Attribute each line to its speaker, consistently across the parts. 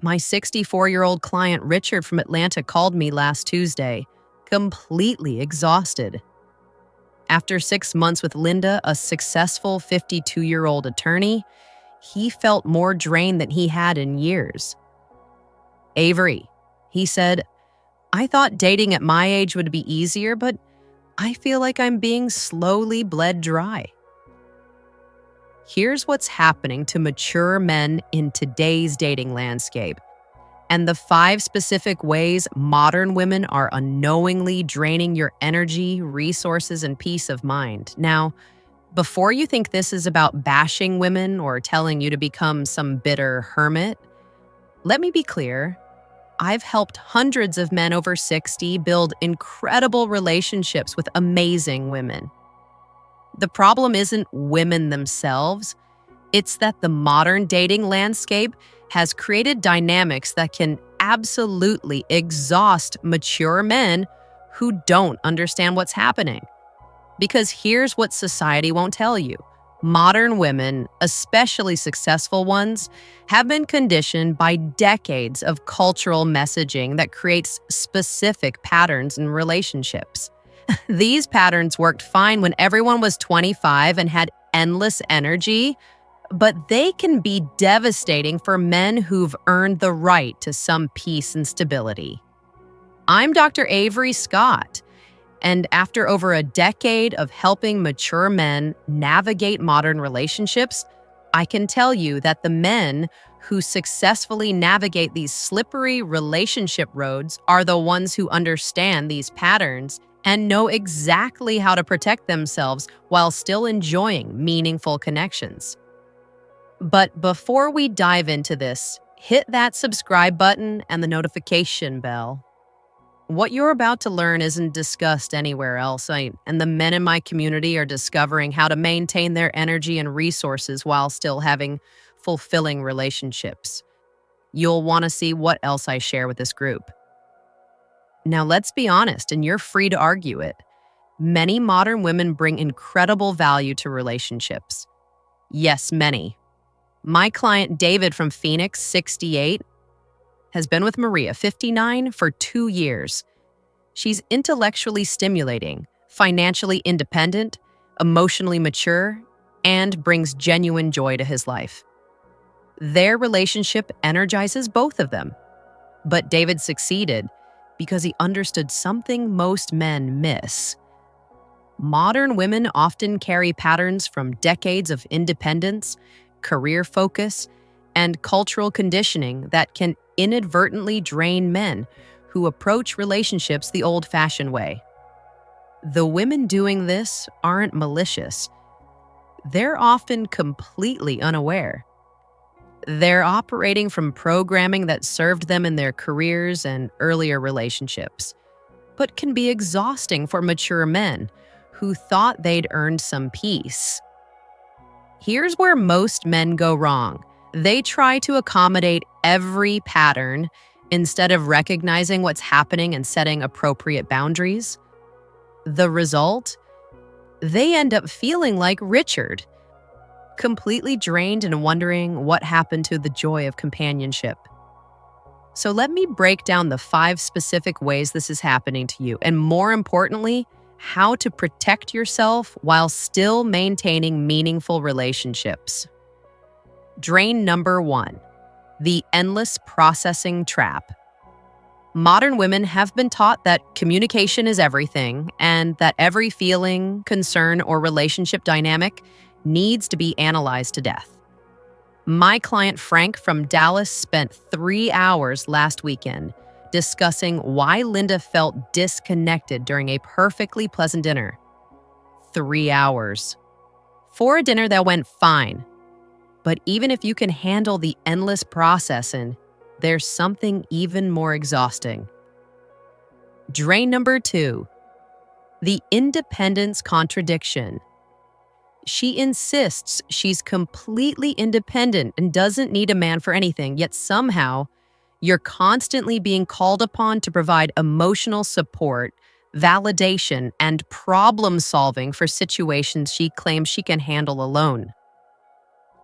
Speaker 1: My 64-year-old client Richard from Atlanta called me last Tuesday, completely exhausted. After 6 months with Linda, a successful 52-year-old attorney, he felt more drained than he had in years. Avery, he said, I thought dating at my age would be easier, but I feel like I'm being slowly bled dry. Here's what's happening to mature men in today's dating landscape, and the 5 specific ways modern women are unknowingly draining your energy, resources, and peace of mind. Now, before you think this is about bashing women or telling you to become some bitter hermit, let me be clear. I've helped hundreds of men over 60 build incredible relationships with amazing women. The problem isn't women themselves. It's that the modern dating landscape has created dynamics that can absolutely exhaust mature men who don't understand what's happening. Because here's what society won't tell you. Modern women, especially successful ones, have been conditioned by decades of cultural messaging that creates specific patterns in relationships. These patterns worked fine when everyone was 25 and had endless energy, but they can be devastating for men who've earned the right to some peace and stability. I'm Dr. Avery Scott, and after over a decade of helping mature men navigate modern relationships, I can tell you that the men who successfully navigate these slippery relationship roads are the ones who understand these patterns and know exactly how to protect themselves while still enjoying meaningful connections. But before we dive into this, hit that subscribe button and the notification bell. What you're about to learn isn't discussed anywhere else, and the men in my community are discovering how to maintain their energy and resources while still having fulfilling relationships. You'll want to see what else I share with this group. Now, let's be honest, and you're free to argue it. Many modern women bring incredible value to relationships. Yes, many. My client David from Phoenix, 68, has been with Maria, 59, for 2 years. She's intellectually stimulating, financially independent, emotionally mature, and brings genuine joy to his life. Their relationship energizes both of them. But David succeeded because he understood something most men miss. Modern women often carry patterns from decades of independence, career focus, and cultural conditioning that can inadvertently drain men who approach relationships the old-fashioned way. The women doing this aren't malicious. They're often completely unaware. They're operating from programming that served them in their careers and earlier relationships, but can be exhausting for mature men who thought they'd earned some peace. Here's where most men go wrong. They try to accommodate every pattern instead of recognizing what's happening and setting appropriate boundaries. The result? They end up feeling like Richard, completely drained and wondering what happened to the joy of companionship. So let me break down the 5 specific ways this is happening to you, and more importantly, how to protect yourself while still maintaining meaningful relationships. Drain number 1, the endless processing trap. Modern women have been taught that communication is everything and that every feeling, concern, or relationship dynamic needs to be analyzed to death. My client Frank from Dallas spent 3 hours last weekend discussing why Linda felt disconnected during a perfectly pleasant dinner. 3 hours. For a dinner that went fine. But even if you can handle the endless processing, there's something even more exhausting. Drain number 2, the independence contradiction. She insists she's completely independent and doesn't need a man for anything, yet somehow you're constantly being called upon to provide emotional support, validation, and problem solving for situations she claims she can handle alone.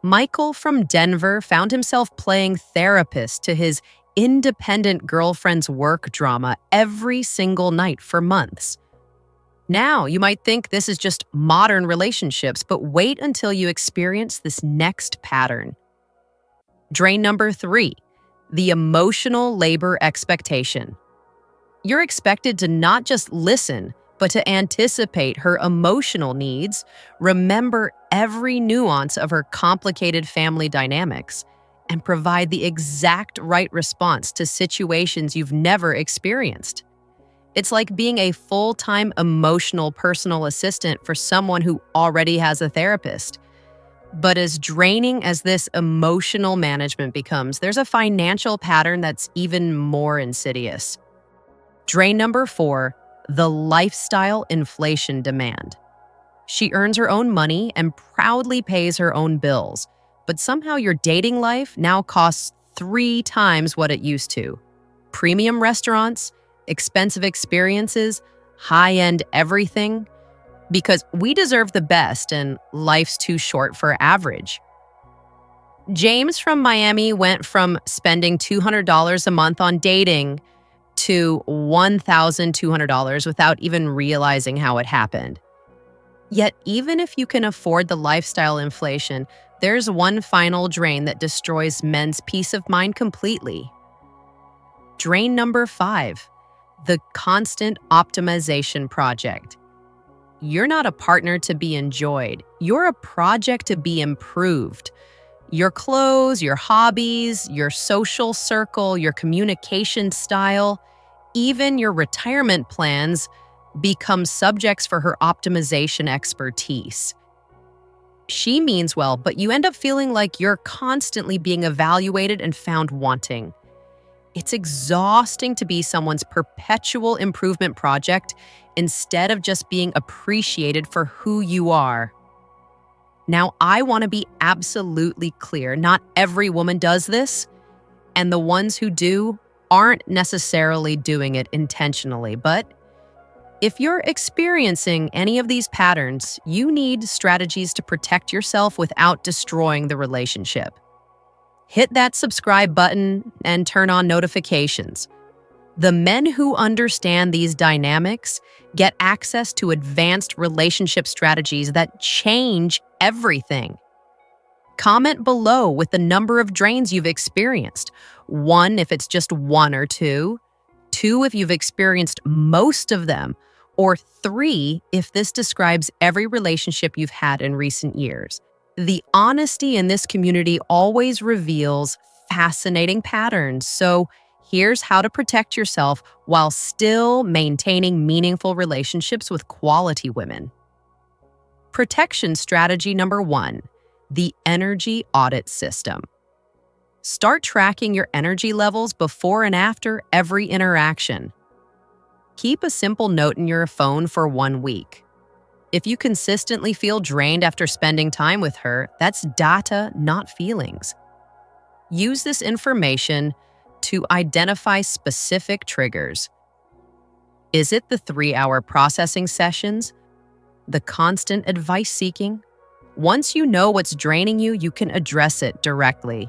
Speaker 1: Michael from Denver found himself playing therapist to his independent girlfriend's work drama every single night for months. Now, you might think this is just modern relationships, but wait until you experience this next pattern. Drain number 3, the emotional labor expectation. You're expected to not just listen, but to anticipate her emotional needs, remember every nuance of her complicated family dynamics, and provide the exact right response to situations you've never experienced. It's like being a full-time emotional personal assistant for someone who already has a therapist. But as draining as this emotional management becomes, there's a financial pattern that's even more insidious. Drain number 4, the lifestyle inflation demand. She earns her own money and proudly pays her own bills, but somehow your dating life now costs 3 times what it used to. Premium restaurants, expensive experiences, high-end everything, because we deserve the best and life's too short for average. James from Miami went from spending $200 a month on dating to $1,200 without even realizing how it happened. Yet, even if you can afford the lifestyle inflation, there's one final drain that destroys men's peace of mind completely. Drain number 5, the constant optimization project. You're not a partner to be enjoyed. You're a project to be improved. Your clothes, your hobbies, your social circle, your communication style, even your retirement plans become subjects for her optimization expertise. She means well, but you end up feeling like you're constantly being evaluated and found wanting. It's exhausting to be someone's perpetual improvement project instead of just being appreciated for who you are. Now, I want to be absolutely clear. Not every woman does this, and the ones who do aren't necessarily doing it intentionally. But if you're experiencing any of these patterns, you need strategies to protect yourself without destroying the relationship. Hit that subscribe button and turn on notifications. The men who understand these dynamics get access to advanced relationship strategies that change everything. Comment below with the number of drains you've experienced. 1 if it's just 1 or 2. 2 if you've experienced most of them. Or 3 if this describes every relationship you've had in recent years. The honesty in this community always reveals fascinating patterns. So here's how to protect yourself while still maintaining meaningful relationships with quality women. Protection strategy number 1, the energy audit system. Start tracking your energy levels before and after every interaction. Keep a simple note in your phone for 1 week. If you consistently feel drained after spending time with her, that's data, not feelings. Use this information to identify specific triggers. Is it the 3-hour processing sessions? The constant advice seeking? Once you know what's draining you, you can address it directly.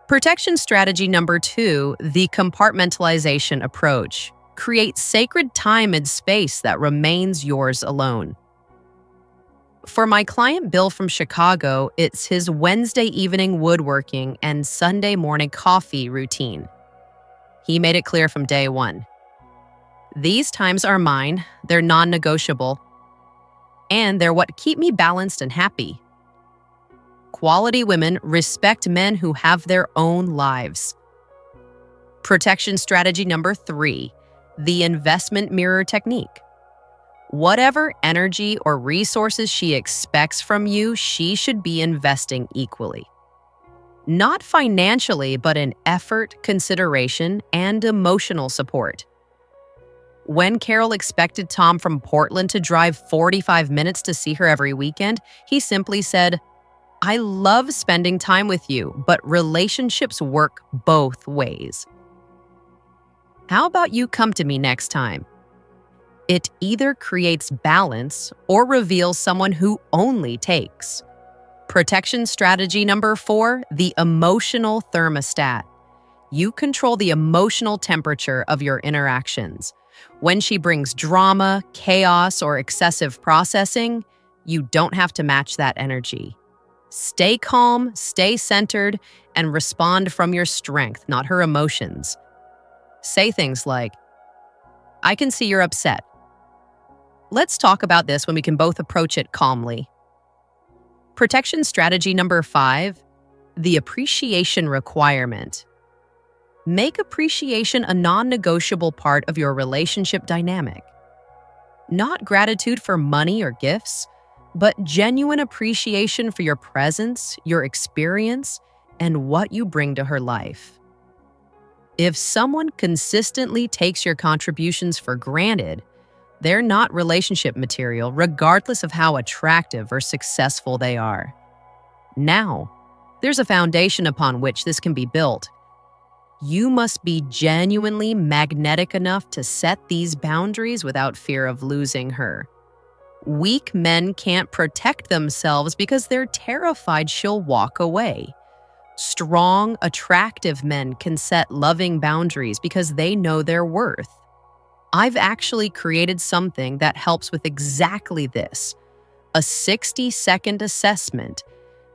Speaker 1: Protection strategy number 2, the compartmentalization approach. Create sacred time and space that remains yours alone. For my client Bill from Chicago, it's his Wednesday evening woodworking and Sunday morning coffee routine. He made it clear from day 1. These times are mine, they're non-negotiable, and they're what keep me balanced and happy. Quality women respect men who have their own lives. Protection strategy number 3, the investment mirror technique. Whatever energy or resources she expects from you, she should be investing equally. Not financially, but in effort, consideration, and emotional support. When Carol expected Tom from Portland to drive 45 minutes to see her every weekend, he simply said, "I love spending time with you, but relationships work both ways. How about you come to me next time?" It either creates balance or reveals someone who only takes. Protection strategy number 4, the emotional thermostat. You control the emotional temperature of your interactions. When she brings drama, chaos, or excessive processing, you don't have to match that energy. Stay calm, stay centered, and respond from your strength, not her emotions. Say things like, "I can see you're upset. Let's talk about this when we can both approach it calmly." Protection strategy number 5, the appreciation requirement. Make appreciation a non-negotiable part of your relationship dynamic. Not gratitude for money or gifts, but genuine appreciation for your presence, your experience, and what you bring to her life. If someone consistently takes your contributions for granted, they're not relationship material, regardless of how attractive or successful they are. Now, there's a foundation upon which this can be built. You must be genuinely magnetic enough to set these boundaries without fear of losing her. Weak men can't protect themselves because they're terrified she'll walk away. Strong, attractive men can set loving boundaries because they know their worth. I've actually created something that helps with exactly this, a 60-second assessment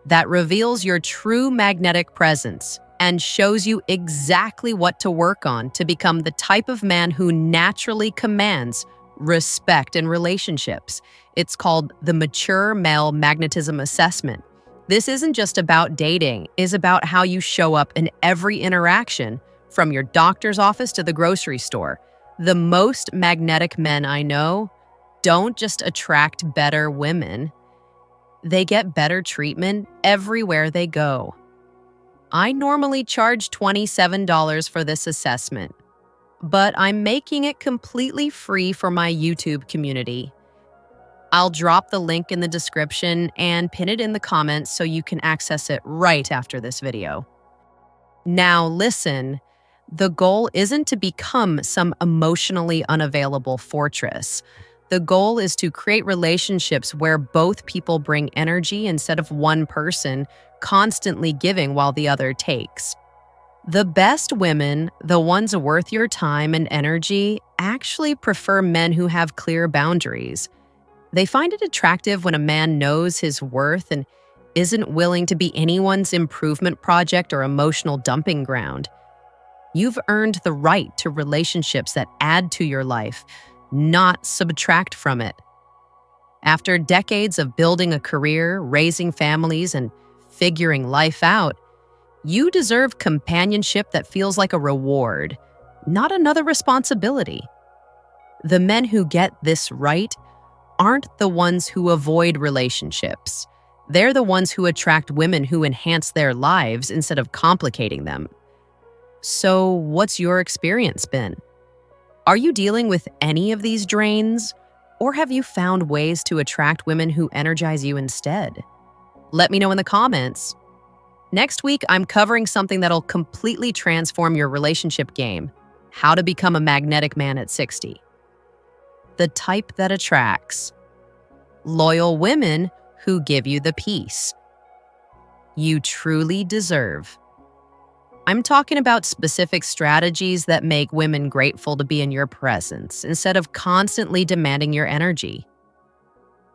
Speaker 1: that reveals your true magnetic presence and shows you exactly what to work on to become the type of man who naturally commands respect in relationships. It's called the Mature Male Magnetism Assessment. This isn't just about dating, it's about how you show up in every interaction, from your doctor's office to the grocery store. The most magnetic men I know don't just attract better women, they get better treatment everywhere they go. I normally charge $27 for this assessment, but I'm making it completely free for my YouTube community. I'll drop the link in the description and pin it in the comments so you can access it right after this video. Now listen, the goal isn't to become some emotionally unavailable fortress. The goal is to create relationships where both people bring energy instead of one person constantly giving while the other takes. The best women, the ones worth your time and energy, actually prefer men who have clear boundaries. They find it attractive when a man knows his worth and isn't willing to be anyone's improvement project or emotional dumping ground. You've earned the right to relationships that add to your life, not subtract from it. After decades of building a career, raising families, and figuring life out, you deserve companionship that feels like a reward, not another responsibility. The men who get this right aren't the ones who avoid relationships. They're the ones who attract women who enhance their lives instead of complicating them. So, what's your experience been? Are you dealing with any of these drains, or have you found ways to attract women who energize you instead? Let me know in the comments. Next week, I'm covering something that'll completely transform your relationship game: how to become a magnetic man at 60. The type that attracts. Loyal women who give you the peace you truly deserve. I'm talking about specific strategies that make women grateful to be in your presence instead of constantly demanding your energy.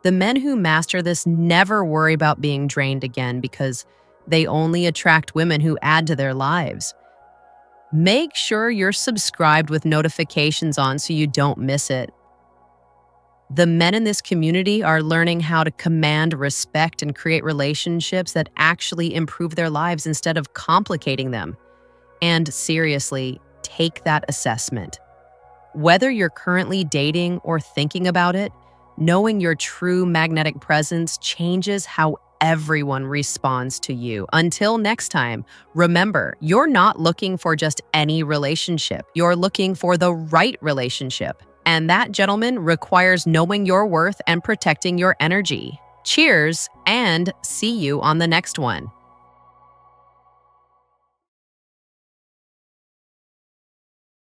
Speaker 1: The men who master this never worry about being drained again because they only attract women who add to their lives. Make sure you're subscribed with notifications on so you don't miss it. The men in this community are learning how to command respect and create relationships that actually improve their lives instead of complicating them. And seriously, take that assessment. Whether you're currently dating or thinking about it, knowing your true magnetic presence changes how everyone responds to you. Until next time, remember, you're not looking for just any relationship. You're looking for the right relationship. And that, gentlemen, requires knowing your worth and protecting your energy. Cheers, and see you on the next one.